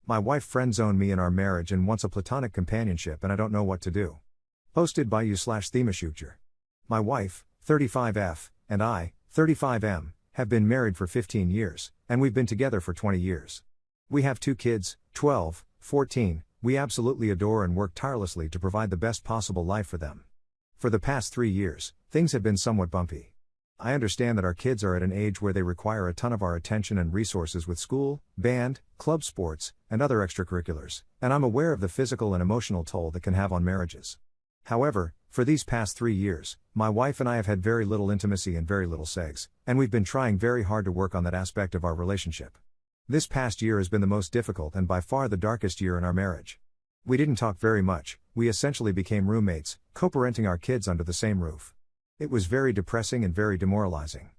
My wife friend-zoned me in our marriage and wants a platonic companionship and I don't know what to do. Posted by you/ThemeShooter. My wife, 35F, and I, 35M, have been married for 15 years, and we've been together for 20 years. We have 2 kids, 12, 14, we absolutely adore and work tirelessly to provide the best possible life for them. For the past 3 years, things have been somewhat bumpy. I understand that our kids are at an age where they require a ton of our attention and resources with school, band, club sports, and other extracurriculars, and I'm aware of the physical and emotional toll that can have on marriages. However, for these past 3 years, my wife and I have had very little intimacy and very little sex, and we've been trying very hard to work on that aspect of our relationship. This past year has been the most difficult and by far the darkest year in our marriage. We didn't talk very much, we essentially became roommates, co-parenting our kids under the same roof. It was very depressing and very demoralizing.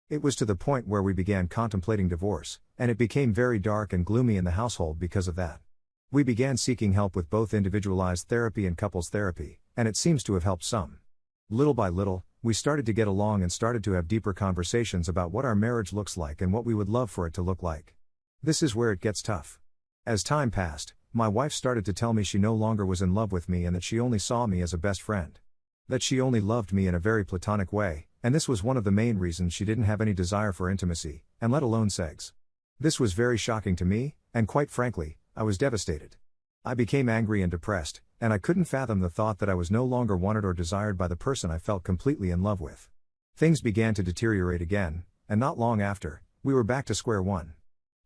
It was to the point where we began contemplating divorce, and it became very dark and gloomy in the household because of that. We began seeking help with both individualized therapy and couples therapy, and it seems to have helped some. Little by little, we started to get along and started to have deeper conversations about what our marriage looks like and what we would love for it to look like. This is where it gets tough. As time passed, my wife started to tell me she no longer was in love with me and that she only saw me as a best friend. That she only loved me in a very platonic way, and this was one of the main reasons she didn't have any desire for intimacy, and let alone sex. This was very shocking to me, and quite frankly, I was devastated. I became angry and depressed, and I couldn't fathom the thought that I was no longer wanted or desired by the person I felt completely in love with. Things began to deteriorate again, and not long after, we were back to square one.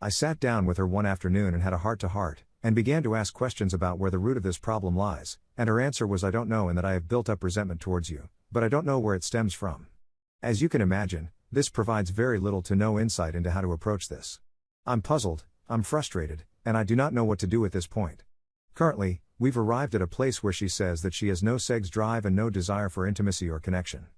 I sat down with her one afternoon and had a heart-to-heart, and began to ask questions about where the root of this problem lies, and her answer was I don't know and that I have built up resentment towards you, but I don't know where it stems from. As you can imagine, this provides very little to no insight into how to approach this. I'm puzzled, I'm frustrated, and I do not know what to do at this point. Currently, we've arrived at a place where she says that she has no sex drive and no desire for intimacy or connection.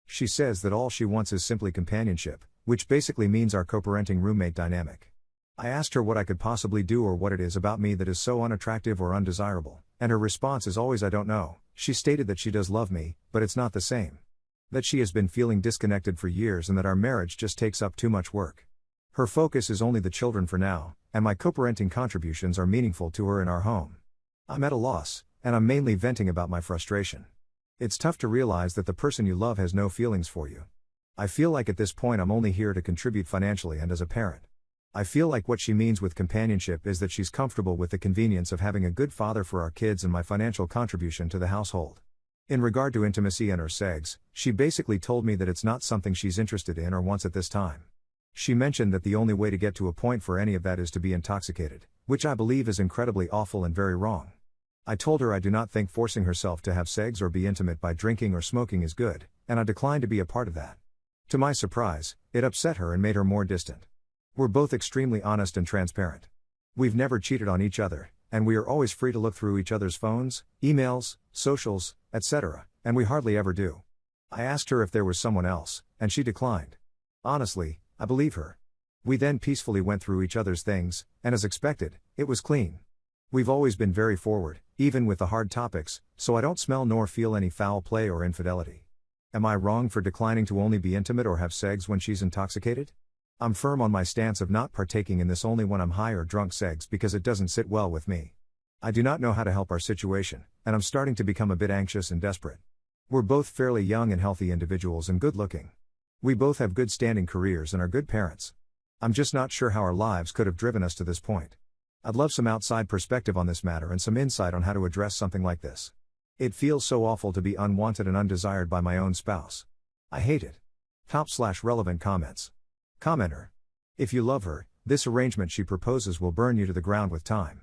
She says that all she wants is simply companionship, which basically means our co-parenting roommate dynamic. I asked her what I could possibly do or what it is about me that is so unattractive or undesirable, and her response is always I don't know. She stated that she does love me, but it's not the same. That she has been feeling disconnected for years and that our marriage just takes up too much work. Her focus is only the children for now, and my co-parenting contributions are meaningful to her in our home. I'm at a loss, and I'm mainly venting about my frustration. It's tough to realize that the person you love has no feelings for you. I feel like at this point I'm only here to contribute financially and as a parent. I feel like what she means with companionship is that she's comfortable with the convenience of having a good father for our kids and my financial contribution to the household. In regard to intimacy and or sex, she basically told me that it's not something she's interested in or wants at this time. She mentioned that the only way to get to a point for any of that is to be intoxicated, which I believe is incredibly awful and very wrong. I told her I do not think forcing herself to have sex or be intimate by drinking or smoking is good, and I declined to be a part of that. To my surprise, it upset her and made her more distant. We're both extremely honest and transparent. We've never cheated on each other, and we are always free to look through each other's phones, emails, socials, etc., and we hardly ever do. I asked her if there was someone else, and she declined. Honestly, I believe her. We then peacefully went through each other's things, and as expected, it was clean. We've always been very forward, even with the hard topics, so I don't smell nor feel any foul play or infidelity. Am I wrong for declining to only be intimate or have sex when she's intoxicated? I'm firm on my stance of not partaking in this only when I'm high or drunk sex because it doesn't sit well with me. I do not know how to help our situation, and I'm starting to become a bit anxious and desperate. We're both fairly young and healthy individuals and good looking. We both have good standing careers and are good parents. I'm just not sure how our lives could have driven us to this point. I'd love some outside perspective on this matter and some insight on how to address something like this. It feels so awful to be unwanted and undesired by my own spouse. I hate it. Top/relevant comments. Commenter. If you love her, this arrangement she proposes will burn you to the ground with time.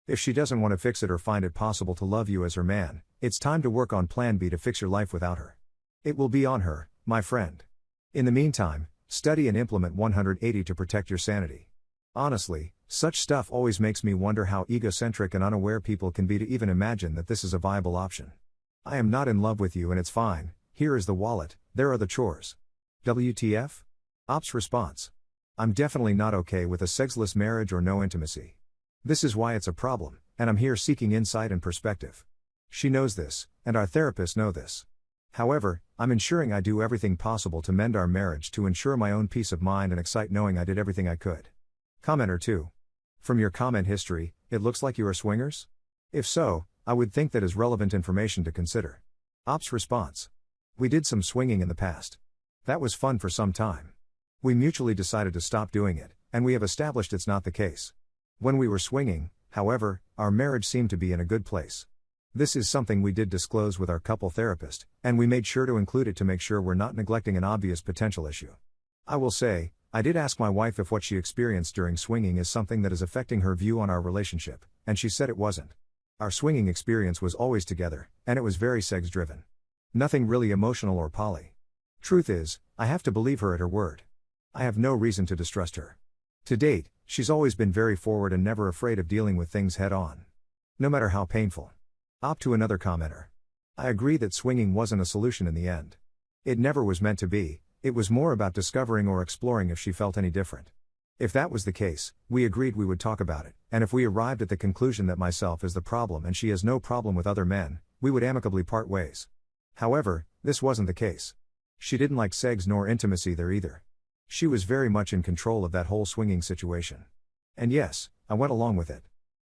If she doesn't want to fix it or find it possible to love you as her man, it's time to work on plan B to fix your life without her. It will be on her, my friend. In the meantime, study and implement 180 to protect your sanity. Honestly, such stuff always makes me wonder how egocentric and unaware people can be to even imagine that this is a viable option. I am not in love with you and it's fine, here is the wallet, there are the chores. WTF? Ops response. I'm definitely not okay with a sexless marriage or no intimacy. This is why it's a problem, and I'm here seeking insight and perspective. She knows this, and our therapists know this. However, I'm ensuring I do everything possible to mend our marriage to ensure my own peace of mind and excite knowing I did everything I could. Commenter 2. From your comment history, it looks like you are swingers? If so, I would think that is relevant information to consider. Op's response. We did some swinging in the past. That was fun for some time. We mutually decided to stop doing it, and we have established it's not the case. When we were swinging, however, our marriage seemed to be in a good place. This is something we did disclose with our couple therapist, and we made sure to include it to make sure we're not neglecting an obvious potential issue. I will say, I did ask my wife if what she experienced during swinging is something that is affecting her view on our relationship, and she said it wasn't. Our swinging experience was always together, and it was very sex-driven. Nothing really emotional or poly. Truth is, I have to believe her at her word. I have no reason to distrust her. To date, she's always been very forward and never afraid of dealing with things head-on. No matter how painful. Op to another commenter. I agree that swinging wasn't a solution in the end. It never was meant to be, it was more about discovering or exploring if she felt any different. If that was the case, we agreed we would talk about it, and if we arrived at the conclusion that myself is the problem and she has no problem with other men, we would amicably part ways. However, this wasn't the case. She didn't like sex nor intimacy there either. She was very much in control of that whole swinging situation. And yes, I went along with it.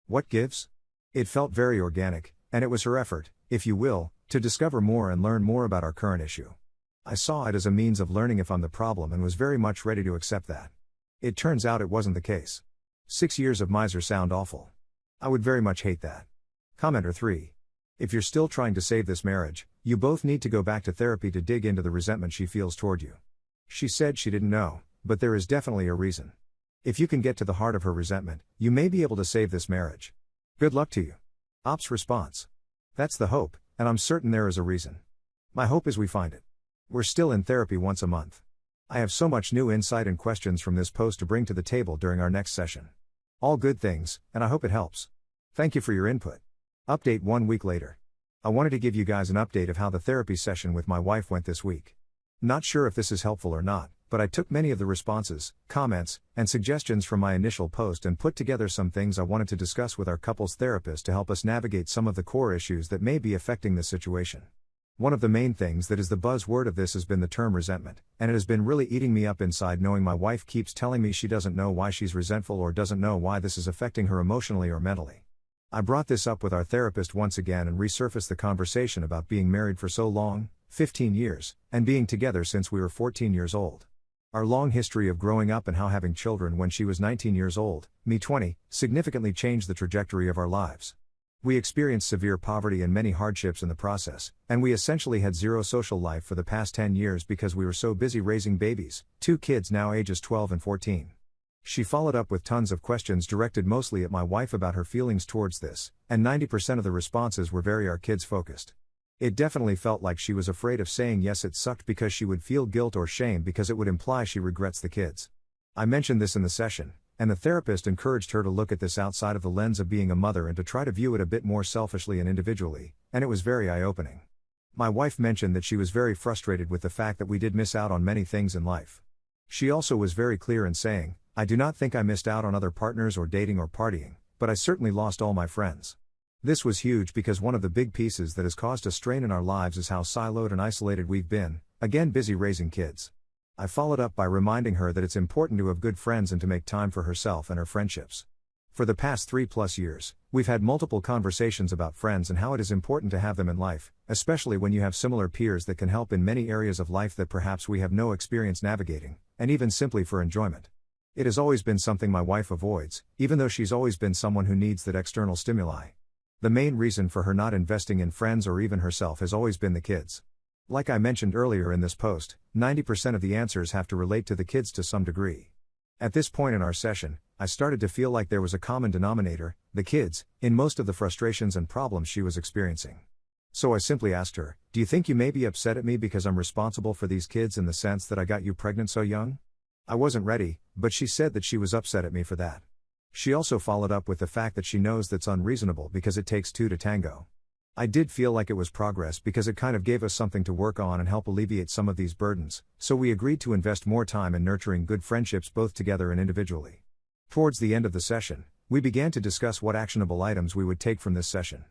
What gives? It felt very organic, and it was her effort, if you will, to discover more and learn more about our current issue. I saw it as a means of learning if I'm the problem and was very much ready to accept that. It turns out it wasn't the case. 6 years of miser sound awful. I would very much hate that. Commenter 3. If you're still trying to save this marriage, you both need to go back to therapy to dig into the resentment she feels toward you. She said she didn't know, but there is definitely a reason. If you can get to the heart of her resentment, you may be able to save this marriage. Good luck to you. Op's response. That's the hope, and I'm certain there is a reason. My hope is we find it. We're still in therapy once a month. I have so much new insight and questions from this post to bring to the table during our next session. All good things, and I hope it helps. Thank you for your input. Update 1 week later. I wanted to give you guys an update of how the therapy session with my wife went this week. Not sure if this is helpful or not, but I took many of the responses, comments, and suggestions from my initial post and put together some things I wanted to discuss with our couples therapist to help us navigate some of the core issues that may be affecting the situation. One of the main things that is the buzzword of this has been the term resentment, and it has been really eating me up inside knowing my wife keeps telling me she doesn't know why she's resentful or doesn't know why this is affecting her emotionally or mentally. I brought this up with our therapist once again and resurfaced the conversation about being married for so long, 15 years, and being together since we were 14 years old. Our long history of growing up and how having children when she was 19 years old, me 20, significantly changed the trajectory of our lives. We experienced severe poverty and many hardships in the process, and we essentially had zero social life for the past 10 years because we were so busy raising babies, 2 kids now ages 12 and 14. She followed up with tons of questions directed mostly at my wife about her feelings towards this, and 90% of the responses were very our kids focused. It definitely felt like she was afraid of saying yes it sucked because she would feel guilt or shame because it would imply she regrets the kids. I mentioned this in the session, and the therapist encouraged her to look at this outside of the lens of being a mother and to try to view it a bit more selfishly and individually, and it was very eye-opening. My wife mentioned that she was very frustrated with the fact that we did miss out on many things in life. She also was very clear in saying, I do not think I missed out on other partners or dating or partying, but I certainly lost all my friends. This was huge because one of the big pieces that has caused a strain in our lives is how siloed and isolated we've been, again busy raising kids. I followed up by reminding her that it's important to have good friends and to make time for herself and her friendships. For the past 3+ years, we've had multiple conversations about friends and how it is important to have them in life, especially when you have similar peers that can help in many areas of life that perhaps we have no experience navigating, and even simply for enjoyment. It has always been something my wife avoids, even though she's always been someone who needs that external stimuli. The main reason for her not investing in friends or even herself has always been the kids. Like I mentioned earlier in this post, 90% of the answers have to relate to the kids to some degree. At this point in our session, I started to feel like there was a common denominator, the kids, in most of the frustrations and problems she was experiencing. So I simply asked her, do you think you may be upset at me because I'm responsible for these kids in the sense that I got you pregnant so young? I wasn't ready, but she said that she was upset at me for that. She also followed up with the fact that she knows that's unreasonable because it takes 2 to tango. I did feel like it was progress because it kind of gave us something to work on and help alleviate some of these burdens, so we agreed to invest more time in nurturing good friendships both together and individually. Towards the end of the session, we began to discuss what actionable items we would take from this session.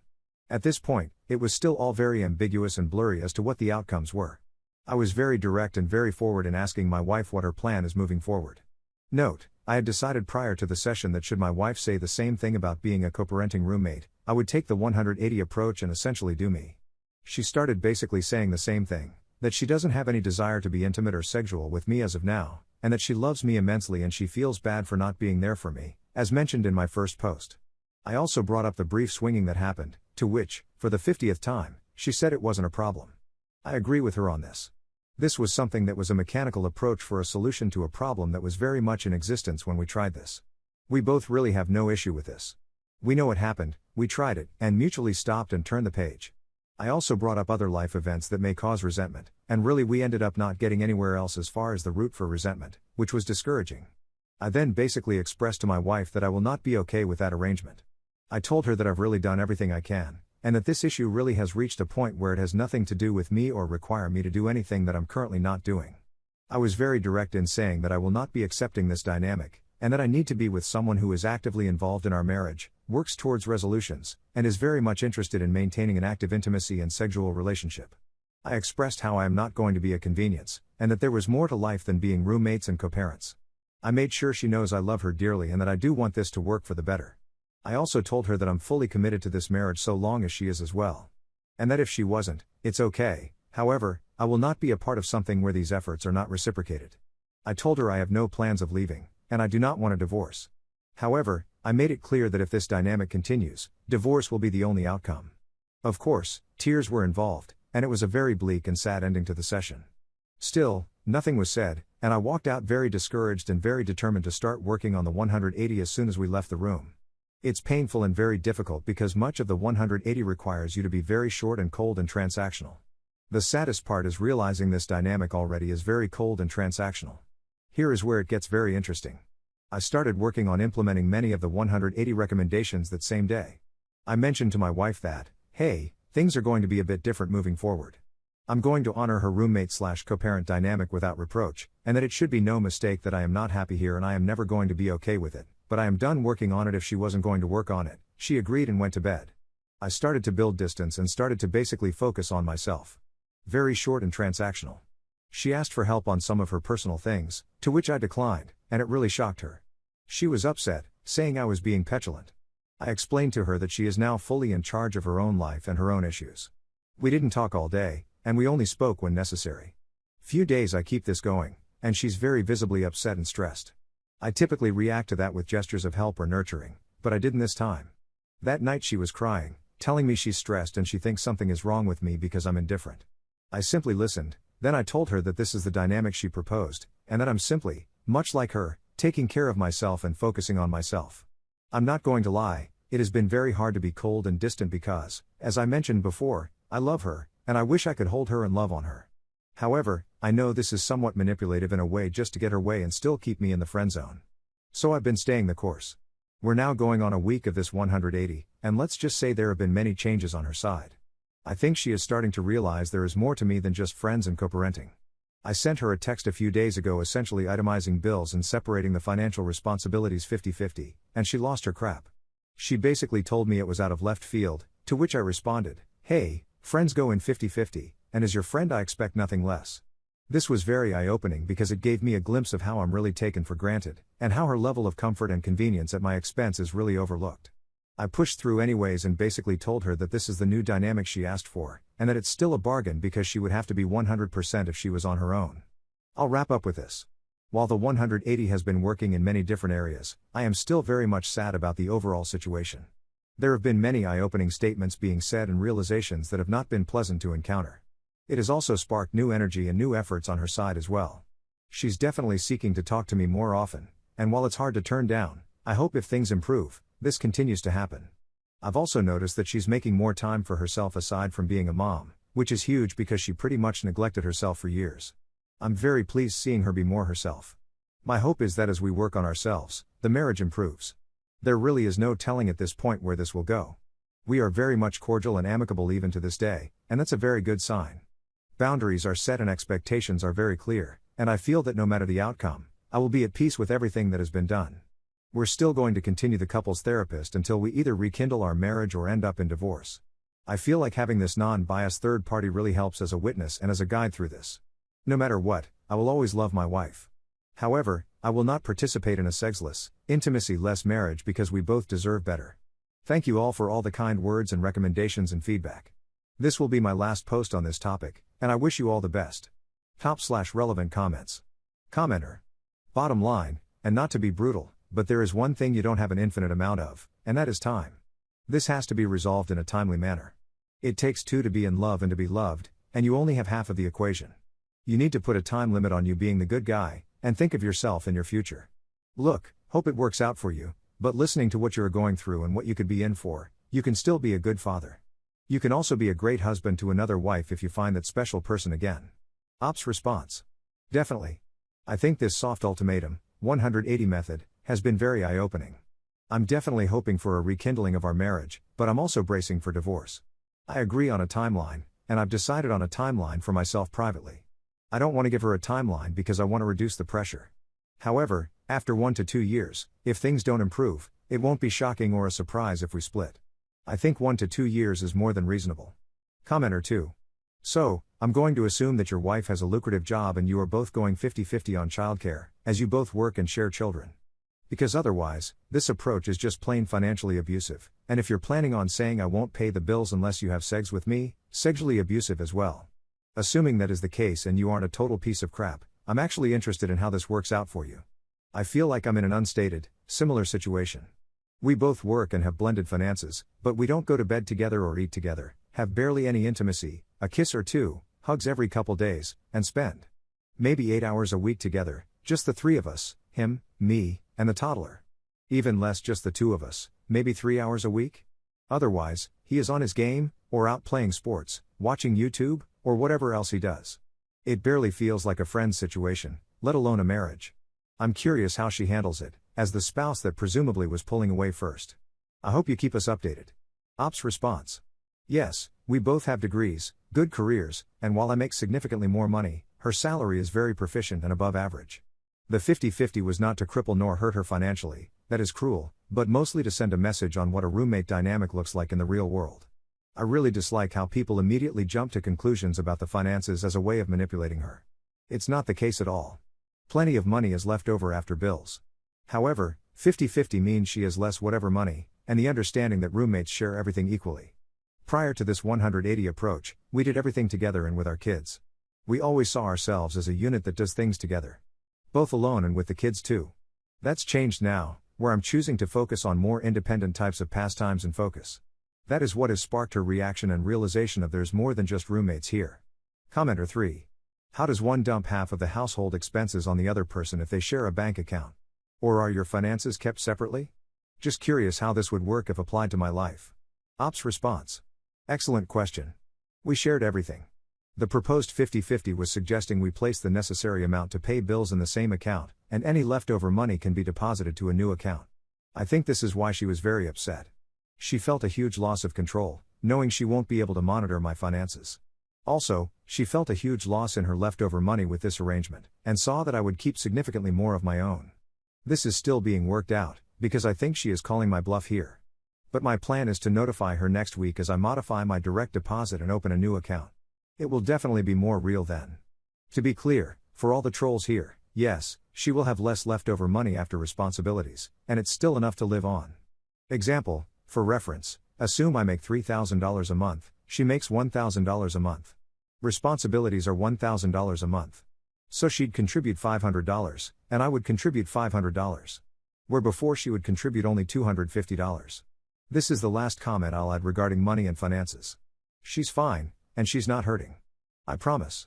At this point, it was still all very ambiguous and blurry as to what the outcomes were. I was very direct and very forward in asking my wife what her plan is moving forward. Note, I had decided prior to the session that should my wife say the same thing about being a co-parenting roommate, I would take the 180 approach and essentially do me. She started basically saying the same thing, that she doesn't have any desire to be intimate or sexual with me as of now, and that she loves me immensely and she feels bad for not being there for me, as mentioned in my first post. I also brought up the brief swinging that happened, to which, for the 50th time, she said it wasn't a problem. I agree with her on this. This was something that was a mechanical approach for a solution to a problem that was very much in existence when we tried this. We both really have no issue with this. We know it happened, we tried it, and mutually stopped and turned the page. I also brought up other life events that may cause resentment, and really we ended up not getting anywhere else as far as the root for resentment, which was discouraging. I then basically expressed to my wife that I will not be okay with that arrangement. I told her that I've really done everything I can, and that this issue really has reached a point where it has nothing to do with me or require me to do anything that I'm currently not doing. I was very direct in saying that I will not be accepting this dynamic, and that I need to be with someone who is actively involved in our marriage, works towards resolutions, and is very much interested in maintaining an active intimacy and sexual relationship. I expressed how I am not going to be a convenience, and that there was more to life than being roommates and co-parents. I made sure she knows I love her dearly and that I do want this to work for the better. I also told her that I'm fully committed to this marriage so long as she is as well. And that if she wasn't, it's okay, however, I will not be a part of something where these efforts are not reciprocated. I told her I have no plans of leaving, and I do not want a divorce. However, I made it clear that if this dynamic continues, divorce will be the only outcome. Of course, tears were involved, and it was a very bleak and sad ending to the session. Still, nothing was said, and I walked out very discouraged and very determined to start working on the 180 as soon as we left the room. It's painful and very difficult because much of the 180 requires you to be very short and cold and transactional. The saddest part is realizing this dynamic already is very cold and transactional. Here is where it gets very interesting. I started working on implementing many of the 180 recommendations that same day. I mentioned to my wife that, hey, things are going to be a bit different moving forward. I'm going to honor her roommate/co-parent dynamic without reproach, and that it should be no mistake that I am not happy here and I am never going to be okay with it. But I am done working on it if she wasn't going to work on it. She agreed and went to bed. I started to build distance and started to basically focus on myself. Very short and transactional. She asked for help on some of her personal things, to which I declined, and it really shocked her. She was upset, saying I was being petulant. I explained to her that she is now fully in charge of her own life and her own issues. We didn't talk all day, and we only spoke when necessary. Few days I keep this going, and she's very visibly upset and stressed. I typically react to that with gestures of help or nurturing, but I didn't this time. That night she was crying, telling me she's stressed and she thinks something is wrong with me because I'm indifferent. I simply listened, then I told her that this is the dynamic she proposed, and that I'm simply, much like her, taking care of myself and focusing on myself. I'm not going to lie, it has been very hard to be cold and distant because, as I mentioned before, I love her, and I wish I could hold her and love on her. However, I know this is somewhat manipulative in a way just to get her way and still keep me in the friend zone. So I've been staying the course. We're now going on a week of this 180, and let's just say there have been many changes on her side. I think she is starting to realize there is more to me than just friends and co-parenting. I sent her a text a few days ago essentially itemizing bills and separating the financial responsibilities 50-50, and she lost her crap. She basically told me it was out of left field, to which I responded, hey, friends go in 50-50, and as your friend I expect nothing less. This was very eye-opening because it gave me a glimpse of how I'm really taken for granted, and how her level of comfort and convenience at my expense is really overlooked. I pushed through anyways and basically told her that this is the new dynamic she asked for, and that it's still a bargain because she would have to be 100% if she was on her own. I'll wrap up with this. While the 180 has been working in many different areas, I am still very much sad about the overall situation. There have been many eye-opening statements being said and realizations that have not been pleasant to encounter. It has also sparked new energy and new efforts on her side as well. She's definitely seeking to talk to me more often, and while it's hard to turn down, I hope if things improve, this continues to happen. I've also noticed that she's making more time for herself aside from being a mom, which is huge because she pretty much neglected herself for years. I'm very pleased seeing her be more herself. My hope is that as we work on ourselves, the marriage improves. There really is no telling at this point where this will go. We are very much cordial and amicable even to this day, and that's a very good sign. Boundaries are set and expectations are very clear, and I feel that no matter the outcome, I will be at peace with everything that has been done. We're still going to continue the couples therapist until we either rekindle our marriage or end up in divorce. I feel like having this non-biased third party really helps as a witness and as a guide through this. No matter what, I will always love my wife. However, I I will not participate in a sexless, intimacy-less marriage because we both deserve better. Thank you all for all the kind words and recommendations and feedback. This will be my last post on this topic, and I wish you all the best. Top/relevant comments. Commenter. Bottom line, and not to be brutal, but there is one thing you don't have an infinite amount of, and that is time. This has to be resolved in a timely manner. It takes two to be in love and to be loved, and you only have half of the equation. You need to put a time limit on you being the good guy, and think of yourself and your future. Look, hope it works out for you, but listening to what you are going through and what you could be in for, you can still be a good father. You can also be a great husband to another wife if you find that special person again. Ops response. Definitely. I think this soft ultimatum, 180 method, has been very eye-opening. I'm definitely hoping for a rekindling of our marriage, but I'm also bracing for divorce. I agree on a timeline, and I've decided on a timeline for myself privately. I don't want to give her a timeline because I want to reduce the pressure. However, after 1 to 2 years, if things don't improve, it won't be shocking or a surprise if we split. I think 1 to 2 years is more than reasonable. Commenter 2. So, I'm going to assume that your wife has a lucrative job and you are both going 50-50 on childcare, as you both work and share children. Because otherwise, this approach is just plain financially abusive, and if you're planning on saying I won't pay the bills unless you have sex with me, sexually abusive as well. Assuming that is the case and you aren't a total piece of crap, I'm actually interested in how this works out for you. I feel like I'm in an unstated, similar situation. We both work and have blended finances, but we don't go to bed together or eat together, have barely any intimacy, a kiss or two, hugs every couple days, and spend maybe 8 hours a week together, just the three of us, him, me, and the toddler. Even less just the two of us, maybe 3 hours a week? Otherwise, he is on his game, or out playing sports, watching YouTube, or whatever else he does. It barely feels like a friend's situation, let alone a marriage. I'm curious how she handles it, as the spouse that presumably was pulling away first. I hope you keep us updated. Ops response. Yes, we both have degrees, good careers, and while I make significantly more money, her salary is very proficient and above average. The 50-50 was not to cripple nor hurt her financially, that is cruel, but mostly to send a message on what a roommate dynamic looks like in the real world. I really dislike how people immediately jump to conclusions about the finances as a way of manipulating her. It's not the case at all. Plenty of money is left over after bills. However, 50-50 means she has less whatever money, and the understanding that roommates share everything equally. Prior to this 180 approach, we did everything together and with our kids. We always saw ourselves as a unit that does things together. Both alone and with the kids too. That's changed now, where I'm choosing to focus on more independent types of pastimes and focus. That is what has sparked her reaction and realization of there's more than just roommates here. Commenter 3. How does one dump half of the household expenses on the other person if they share a bank account? Or are your finances kept separately? Just curious how this would work if applied to my life. Ops response. Excellent question. We shared everything. The proposed 50-50 was suggesting we place the necessary amount to pay bills in the same account, and any leftover money can be deposited to a new account. I think this is why she was very upset. She felt a huge loss of control, knowing she won't be able to monitor my finances. Also, she felt a huge loss in her leftover money with this arrangement, and saw that I would keep significantly more of my own. This is still being worked out, because I think she is calling my bluff here. But my plan is to notify her next week as I modify my direct deposit and open a new account. It will definitely be more real then. To be clear, for all the trolls here, yes, she will have less leftover money after responsibilities, and it's still enough to live on. Example, for reference, assume I make $3,000 a month, she makes $1,000 a month. Responsibilities are $1,000 a month. So she'd contribute $500, and I would contribute $500. Where before she would contribute only $250. This is the last comment I'll add regarding money and finances. She's fine, and she's not hurting. I promise.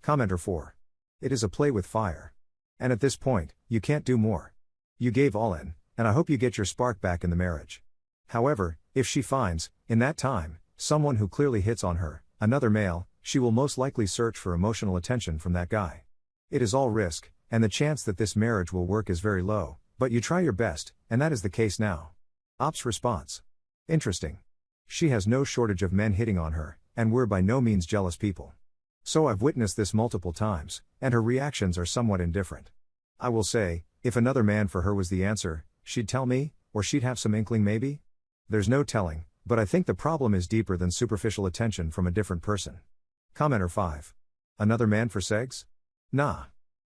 Commenter 4. It is a play with fire. And at this point, you can't do more. You gave all in, and I hope you get your spark back in the marriage. However, if she finds, in that time, someone who clearly hits on her, another male, she will most likely search for emotional attention from that guy. It is all risk, and the chance that this marriage will work is very low, but you try your best, and that is the case now. Ops response. Interesting. She has no shortage of men hitting on her, and we're by no means jealous people. So I've witnessed this multiple times, and her reactions are somewhat indifferent. I will say, if another man for her was the answer, she'd tell me, or she'd have some inkling maybe? There's no telling, but I think the problem is deeper than superficial attention from a different person. Commenter 5. Another man for segs? Nah.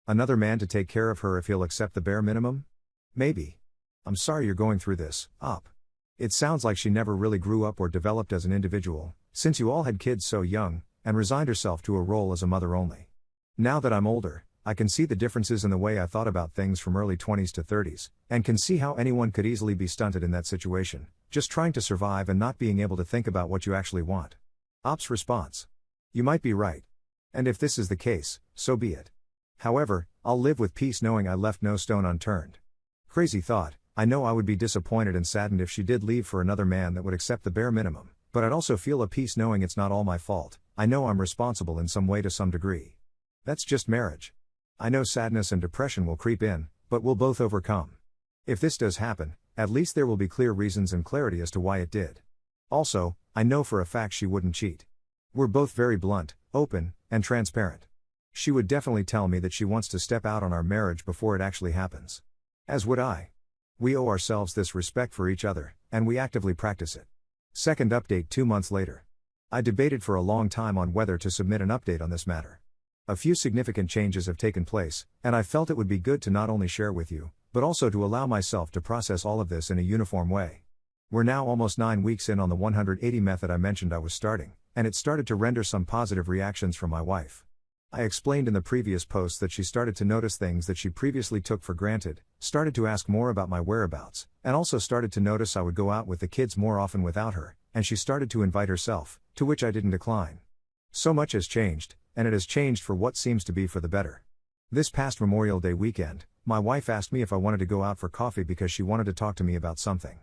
Another man to take care of her if he'll accept the bare minimum? Maybe. I'm sorry you're going through this, Op. It sounds like she never really grew up or developed as an individual, since you all had kids so young, and resigned herself to a role as a mother only. Now that I'm older, I can see the differences in the way I thought about things from early 20s to 30s, and can see how anyone could easily be stunted in that situation, just trying to survive and not being able to think about what you actually want. Op's response. You might be right. And if this is the case, so be it. However, I'll live with peace knowing I left no stone unturned. Crazy thought, I know I would be disappointed and saddened if she did leave for another man that would accept the bare minimum, but I'd also feel a peace knowing it's not all my fault. I know I'm responsible in some way to some degree. That's just marriage. I know sadness and depression will creep in, but we'll both overcome. If this does happen, at least there will be clear reasons and clarity as to why it did. Also, I know for a fact she wouldn't cheat. We're both very blunt, open, and transparent. She would definitely tell me that she wants to step out on our marriage before it actually happens. As would I. We owe ourselves this respect for each other, and we actively practice it. Second update 2 months later. I debated for a long time on whether to submit an update on this matter. A few significant changes have taken place, and I felt it would be good to not only share with you, but also to allow myself to process all of this in a uniform way. We're now almost 9 weeks in on the 180 method I mentioned I was starting, and it started to render some positive reactions from my wife. I explained in the previous post that she started to notice things that she previously took for granted, started to ask more about my whereabouts, and also started to notice I would go out with the kids more often without her, and she started to invite herself, to which I didn't decline. So much has changed, and it has changed for what seems to be for the better. This past Memorial Day weekend, my wife asked me if I wanted to go out for coffee because she wanted to talk to me about something.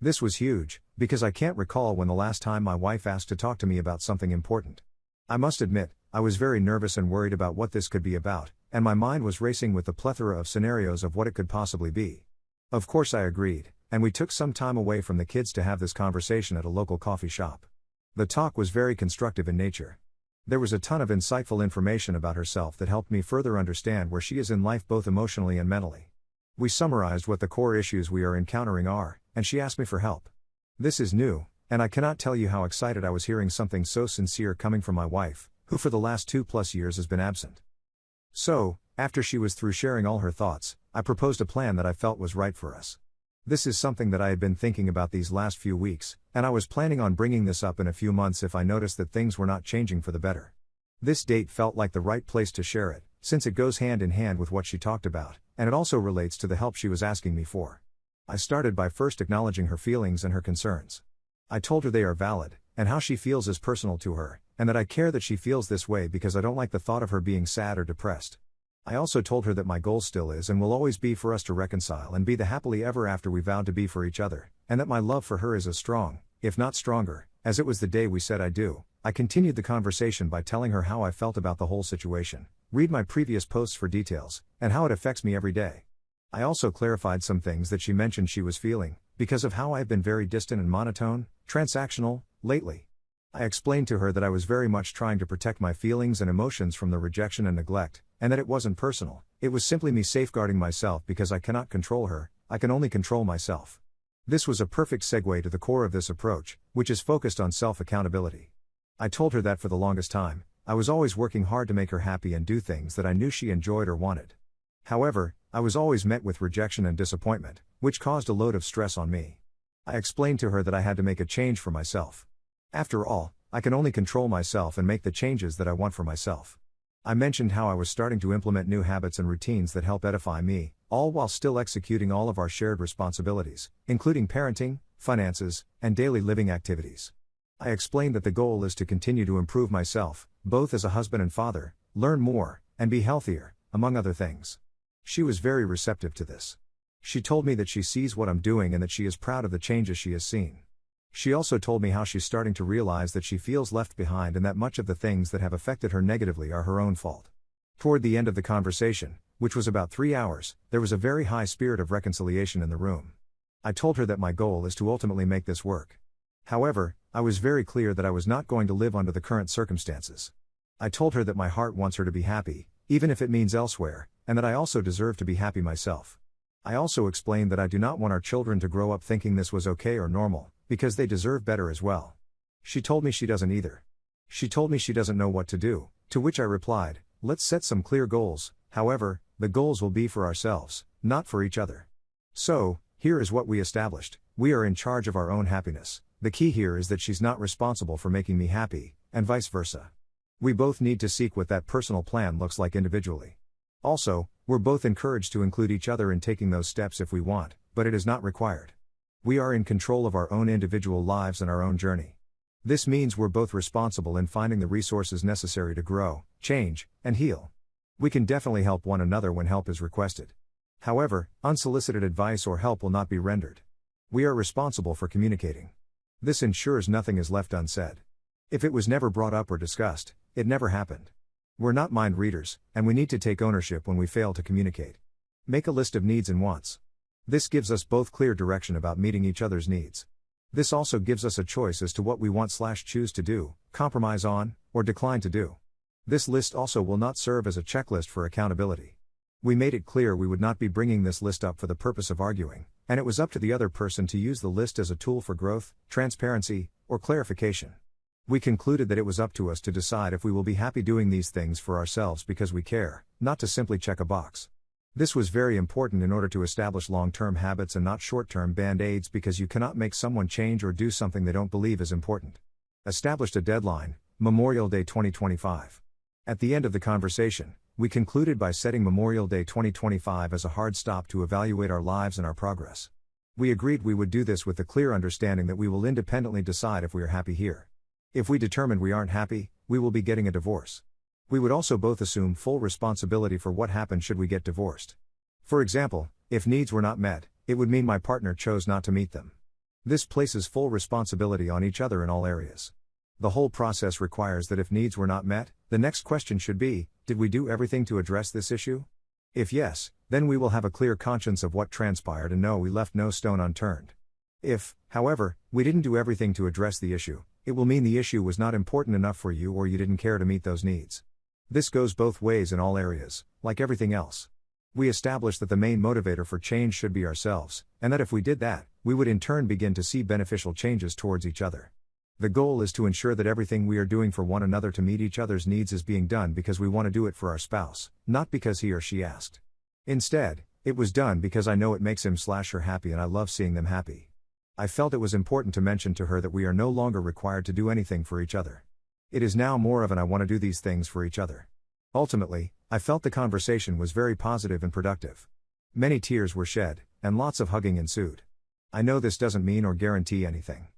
This was huge, because I can't recall when the last time my wife asked to talk to me about something important. I must admit, I was very nervous and worried about what this could be about, and my mind was racing with the plethora of scenarios of what it could possibly be. Of course I agreed, and we took some time away from the kids to have this conversation at a local coffee shop. The talk was very constructive in nature. There was a ton of insightful information about herself that helped me further understand where she is in life both emotionally and mentally. We summarized what the core issues we are encountering are, and she asked me for help. This is new, and I cannot tell you how excited I was hearing something so sincere coming from my wife, who for the last 2+ years has been absent. So, after she was through sharing all her thoughts, I proposed a plan that I felt was right for us. This is something that I had been thinking about these last few weeks, and I was planning on bringing this up in a few months if I noticed that things were not changing for the better. This date felt like the right place to share it, since it goes hand in hand with what she talked about, and it also relates to the help she was asking me for. I started by first acknowledging her feelings and her concerns. I told her they are valid, and how she feels is personal to her, and that I care that she feels this way because I don't like the thought of her being sad or depressed. I also told her that my goal still is and will always be for us to reconcile and be the happily ever after we vowed to be for each other, and that my love for her is as strong, if not stronger, as it was the day we said I do. I continued the conversation by telling her how I felt about the whole situation, read my previous posts for details, and how it affects me every day. I also clarified some things that she mentioned she was feeling, because of how I have been very distant and monotone, transactional, lately. I explained to her that I was very much trying to protect my feelings and emotions from the rejection and neglect, and that it wasn't personal, it was simply me safeguarding myself because I cannot control her, I can only control myself. This was a perfect segue to the core of this approach, which is focused on self-accountability. I told her that for the longest time, I was always working hard to make her happy and do things that I knew she enjoyed or wanted. However, I was always met with rejection and disappointment, which caused a load of stress on me. I explained to her that I had to make a change for myself. After all, I can only control myself and make the changes that I want for myself. I mentioned how I was starting to implement new habits and routines that help edify me, all while still executing all of our shared responsibilities, including parenting, finances, and daily living activities. I explained that the goal is to continue to improve myself, both as a husband and father, learn more, and be healthier, among other things. She was very receptive to this. She told me that she sees what I'm doing and that she is proud of the changes she has seen. She also told me how she's starting to realize that she feels left behind and that much of the things that have affected her negatively are her own fault. Toward the end of the conversation, which was about 3 hours, there was a very high spirit of reconciliation in the room. I told her that my goal is to ultimately make this work. However, I was very clear that I was not going to live under the current circumstances. I told her that my heart wants her to be happy, even if it means elsewhere, and that I also deserve to be happy myself. I also explained that I do not want our children to grow up thinking this was okay or normal, because they deserve better as well. She told me she doesn't either. She told me she doesn't know what to do, to which I replied, let's set some clear goals. However, the goals will be for ourselves, not for each other. So, here is what we established. We are in charge of our own happiness. The key here is that she's not responsible for making me happy, and vice versa. We both need to seek what that personal plan looks like individually. Also, we're both encouraged to include each other in taking those steps if we want, but it is not required. We are in control of our own individual lives and our own journey. This means we're both responsible in finding the resources necessary to grow, change, and heal. We can definitely help one another when help is requested. However, unsolicited advice or help will not be rendered. We are responsible for communicating. This ensures nothing is left unsaid. If it was never brought up or discussed, it never happened. We're not mind readers, and we need to take ownership when we fail to communicate. Make a list of needs and wants. This gives us both clear direction about meeting each other's needs. This also gives us a choice as to what we want/choose to do, compromise on, or decline to do. This list also will not serve as a checklist for accountability. We made it clear we would not be bringing this list up for the purpose of arguing, and it was up to the other person to use the list as a tool for growth, transparency, or clarification. We concluded that it was up to us to decide if we will be happy doing these things for ourselves because we care, not to simply check a box. This was very important in order to establish long-term habits and not short-term band-aids, because you cannot make someone change or do something they don't believe is important. Established a deadline, Memorial Day 2025. At the end of the conversation, we concluded by setting Memorial Day 2025 as a hard stop to evaluate our lives and our progress. We agreed we would do this with the clear understanding that we will independently decide if we are happy here. If we determine we aren't happy, we will be getting a divorce. We would also both assume full responsibility for what happened should we get divorced. For example, if needs were not met, it would mean my partner chose not to meet them. This places full responsibility on each other in all areas. The whole process requires that if needs were not met, the next question should be, did we do everything to address this issue? If yes, then we will have a clear conscience of what transpired and know we left no stone unturned. If, however, we didn't do everything to address the issue, it will mean the issue was not important enough for you or you didn't care to meet those needs. This goes both ways in all areas, like everything else. We established that the main motivator for change should be ourselves, and that if we did that, we would in turn begin to see beneficial changes towards each other. The goal is to ensure that everything we are doing for one another to meet each other's needs is being done because we want to do it for our spouse, not because he or she asked. Instead, it was done because I know it makes him/her happy and I love seeing them happy. I felt it was important to mention to her that we are no longer required to do anything for each other. It is now more of an I want to do these things for each other. Ultimately, I felt the conversation was very positive and productive. Many tears were shed, and lots of hugging ensued. I know this doesn't mean or guarantee anything.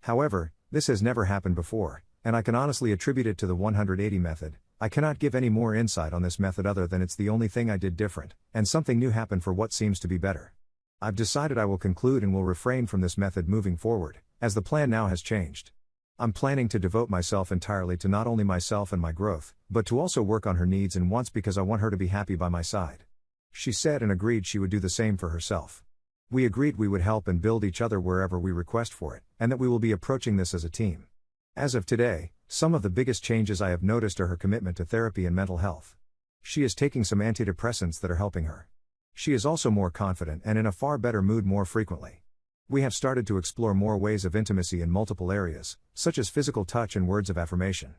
However, this has never happened before, and I can honestly attribute it to the 180 method. I cannot give any more insight on this method other than it's the only thing I did different, and something new happened for what seems to be better. I've decided I will conclude and will refrain from this method moving forward, as the plan now has changed. I'm planning to devote myself entirely to not only myself and my growth, but to also work on her needs and wants because I want her to be happy by my side. She said and agreed she would do the same for herself. We agreed we would help and build each other wherever we request for it, and that we will be approaching this as a team. As of today, some of the biggest changes I have noticed are her commitment to therapy and mental health. She is taking some antidepressants that are helping her. She is also more confident and in a far better mood more frequently. We have started to explore more ways of intimacy in multiple areas, such as physical touch and words of affirmation.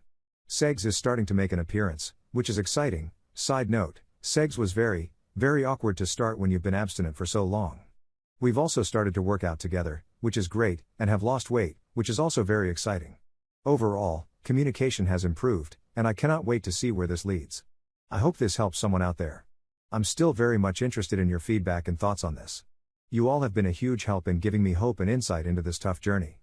Sex is starting to make an appearance, which is exciting. Side note, sex was very awkward to start when you've been abstinent for so long. We've also started to work out together, which is great, and have lost weight, which is also very exciting. Overall, communication has improved, and I cannot wait to see where this leads. I hope this helps someone out there. I'm still very much interested in your feedback and thoughts on this. You all have been a huge help in giving me hope and insight into this tough journey.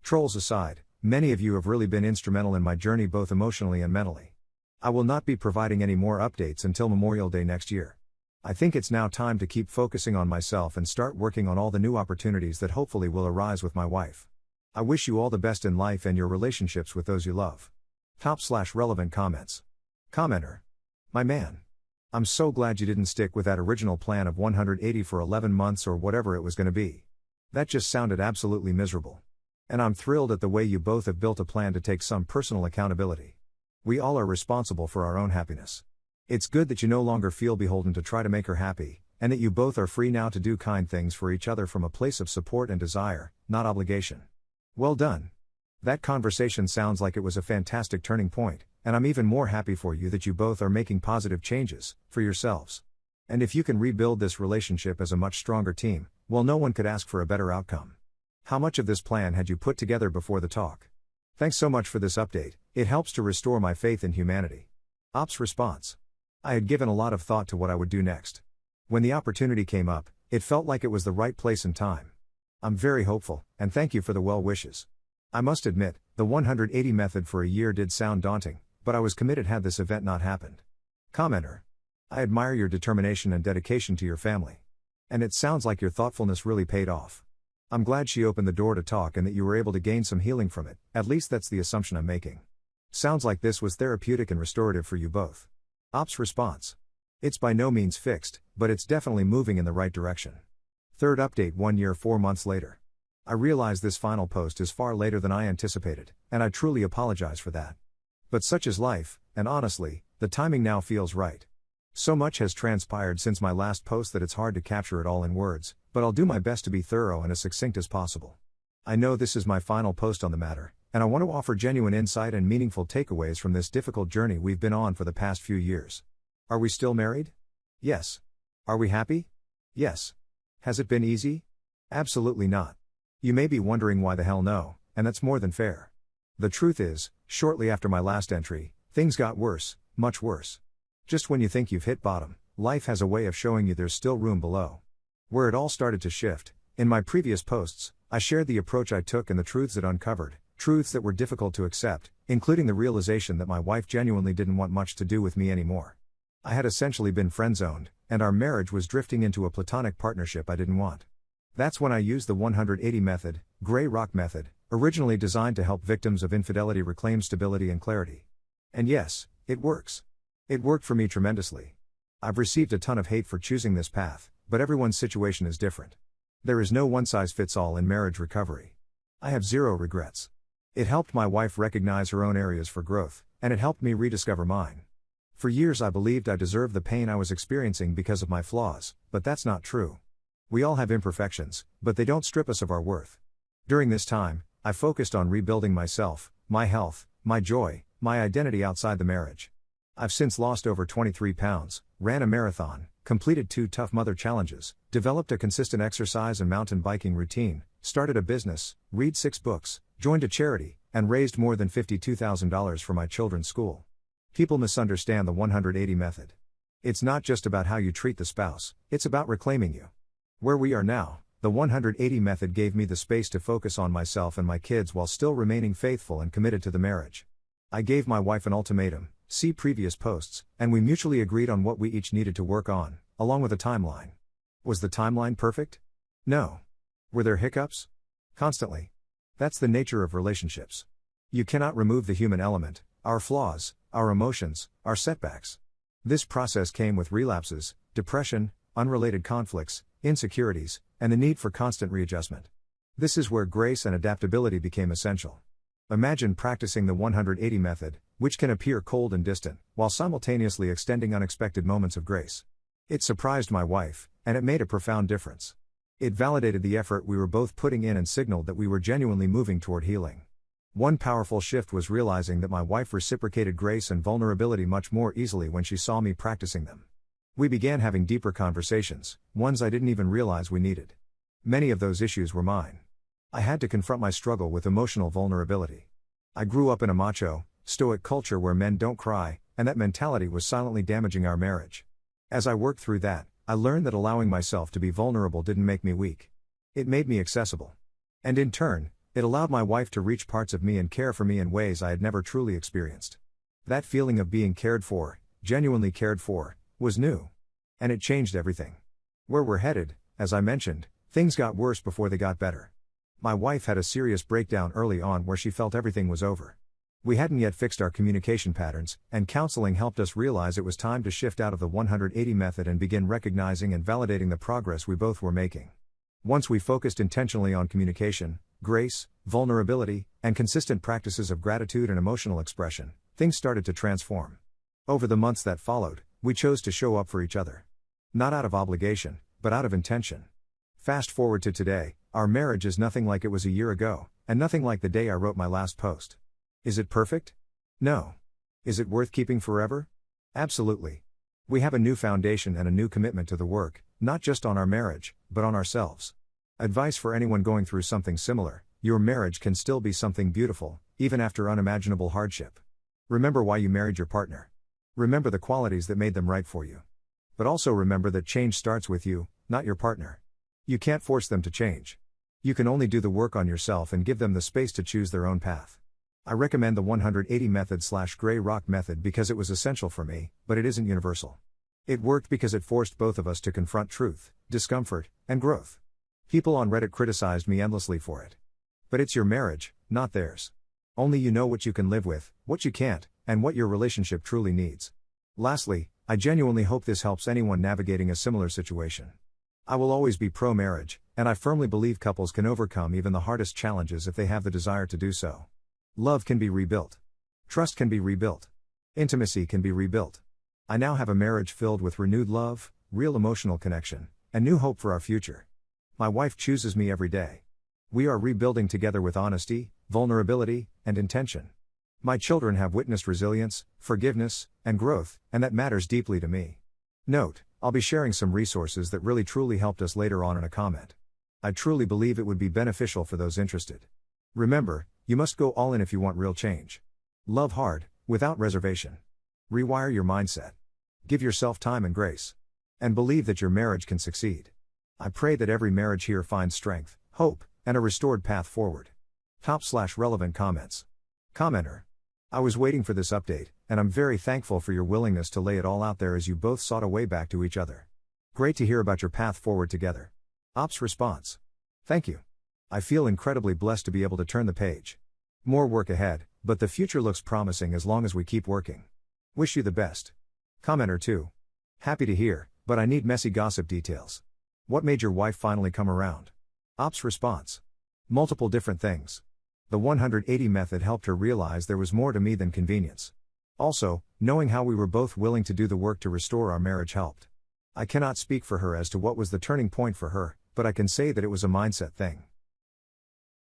Trolls aside, many of you have really been instrumental in my journey both emotionally and mentally. I will not be providing any more updates until Memorial Day next year. I think it's now time to keep focusing on myself and start working on all the new opportunities that hopefully will arise with my wife. I wish you all the best in life and your relationships with those you love. Top/relevant comments. Commenter. My man. I'm so glad you didn't stick with that original plan of 180 for 11 months or whatever it was going to be. That just sounded absolutely miserable. And I'm thrilled at the way you both have built a plan to take some personal accountability. We all are responsible for our own happiness. It's good that you no longer feel beholden to try to make her happy, and that you both are free now to do kind things for each other from a place of support and desire, not obligation. Well done. That conversation sounds like it was a fantastic turning point, and I'm even more happy for you that you both are making positive changes for yourselves. And if you can rebuild this relationship as a much stronger team, well, no one could ask for a better outcome. How much of this plan had you put together before the talk? Thanks so much for this update, it helps to restore my faith in humanity. Ops response. I had given a lot of thought to what I would do next. When the opportunity came up, it felt like it was the right place and time. I'm very hopeful, and thank you for the well wishes. I must admit, the 180 method for a year did sound daunting, but I was committed had this event not happened. Commenter. I admire your determination and dedication to your family. And it sounds like your thoughtfulness really paid off. I'm glad she opened the door to talk and that you were able to gain some healing from it, at least that's the assumption I'm making. Sounds like this was therapeutic and restorative for you both. Ops response. It's by no means fixed, but it's definitely moving in the right direction. Third update 1 year 4 months later. I realize this final post is far later than I anticipated, and I truly apologize for that. But such is life, and honestly, the timing now feels right. So much has transpired since my last post that it's hard to capture it all in words, but I'll do my best to be thorough and as succinct as possible. I know this is my final post on the matter, and I want to offer genuine insight and meaningful takeaways from this difficult journey we've been on for the past few years. Are we still married? Yes. Are we happy? Yes. Has it been easy? Absolutely not. You may be wondering why the hell no, and that's more than fair. The truth is, shortly after my last entry, things got worse, much worse. Just when you think you've hit bottom, life has a way of showing you there's still room below. Where it all started to shift, in my previous posts, I shared the approach I took and the truths it uncovered, truths that were difficult to accept, including the realization that my wife genuinely didn't want much to do with me anymore. I had essentially been friend-zoned, and our marriage was drifting into a platonic partnership I didn't want. That's when I used the 180 method, Gray Rock method, originally designed to help victims of infidelity reclaim stability and clarity. And yes, it works. It worked for me tremendously. I've received a ton of hate for choosing this path, but everyone's situation is different. There is no one-size-fits-all in marriage recovery. I have zero regrets. It helped my wife recognize her own areas for growth, and it helped me rediscover mine. For years I believed I deserved the pain I was experiencing because of my flaws, but that's not true. We all have imperfections, but they don't strip us of our worth. During this time, I focused on rebuilding myself, my health, my joy, my identity outside the marriage. I've since lost over 23 pounds, ran a marathon, completed 2 Tough Mother challenges, developed a consistent exercise and mountain biking routine, started a business, read 6 books, joined a charity, and raised more than $52,000 for my children's school. People misunderstand the 180 method. It's not just about how you treat the spouse, it's about reclaiming you. Where we are now, the 180 method gave me the space to focus on myself and my kids while still remaining faithful and committed to the marriage. I gave my wife an ultimatum, see previous posts, and we mutually agreed on what we each needed to work on, along with a timeline. Was the timeline perfect? No. Were there hiccups? Constantly. That's the nature of relationships. You cannot remove the human element, our flaws, our emotions, our setbacks. This process came with relapses, depression, unrelated conflicts, insecurities, and the need for constant readjustment. This is where grace and adaptability became essential. Imagine practicing the 180 method, which can appear cold and distant, while simultaneously extending unexpected moments of grace. It surprised my wife, and it made a profound difference. It validated the effort we were both putting in and signaled that we were genuinely moving toward healing. One powerful shift was realizing that my wife reciprocated grace and vulnerability much more easily when she saw me practicing them. We began having deeper conversations, ones I didn't even realize we needed. Many of those issues were mine. I had to confront my struggle with emotional vulnerability. I grew up in a macho, stoic culture where men don't cry, and that mentality was silently damaging our marriage. As I worked through that, I learned that allowing myself to be vulnerable didn't make me weak. It made me accessible. And in turn, it allowed my wife to reach parts of me and care for me in ways I had never truly experienced. That feeling of being cared for, genuinely cared for, was new. And it changed everything. Where we're headed, as I mentioned, things got worse before they got better. My wife had a serious breakdown early on where she felt everything was over. We hadn't yet fixed our communication patterns, and counseling helped us realize it was time to shift out of the 180 method and begin recognizing and validating the progress we both were making. Once we focused intentionally on communication, grace, vulnerability, and consistent practices of gratitude and emotional expression, things started to transform. Over the months that followed, we chose to show up for each other. Not out of obligation, but out of intention. Fast forward to today, our marriage is nothing like it was a year ago, and nothing like the day I wrote my last post. Is it perfect? No. Is it worth keeping forever? Absolutely. We have a new foundation and a new commitment to the work, not just on our marriage, but on ourselves. Advice for anyone going through something similar: your marriage can still be something beautiful, even after unimaginable hardship. Remember why you married your partner. Remember the qualities that made them right for you. But also remember that change starts with you, not your partner. You can't force them to change. You can only do the work on yourself and give them the space to choose their own path. I recommend the 180 method/Gray Rock method because it was essential for me, but it isn't universal. It worked because it forced both of us to confront truth, discomfort, and growth. People on Reddit criticized me endlessly for it. But it's your marriage, not theirs. Only you know what you can live with, what you can't, and what your relationship truly needs. Lastly, I genuinely hope this helps anyone navigating a similar situation. I will always be pro-marriage, and I firmly believe couples can overcome even the hardest challenges if they have the desire to do so. Love can be rebuilt. Trust can be rebuilt. Intimacy can be rebuilt. I now have a marriage filled with renewed love, real emotional connection, and new hope for our future. My wife chooses me every day. We are rebuilding together with honesty, vulnerability, and intention. My children have witnessed resilience, forgiveness, and growth, and that matters deeply to me. Note, I'll be sharing some resources that really truly helped us later on in a comment. I truly believe it would be beneficial for those interested. Remember, you must go all in if you want real change. Love hard, without reservation. Rewire your mindset. Give yourself time and grace. And believe that your marriage can succeed. I pray that every marriage here finds strength, hope, and a restored path forward. Top/relevant comments. Commenter. I was waiting for this update, and I'm very thankful for your willingness to lay it all out there as you both sought a way back to each other. Great to hear about your path forward together. Ops response. Thank you. I feel incredibly blessed to be able to turn the page. More work ahead, but the future looks promising as long as we keep working. Wish you the best. Commenter 2. Happy to hear, but I need messy gossip details. What made your wife finally come around? Ops response. Multiple different things. The 180 method helped her realize there was more to me than convenience. Also, knowing how we were both willing to do the work to restore our marriage helped. I cannot speak for her as to what was the turning point for her, but I can say that it was a mindset thing.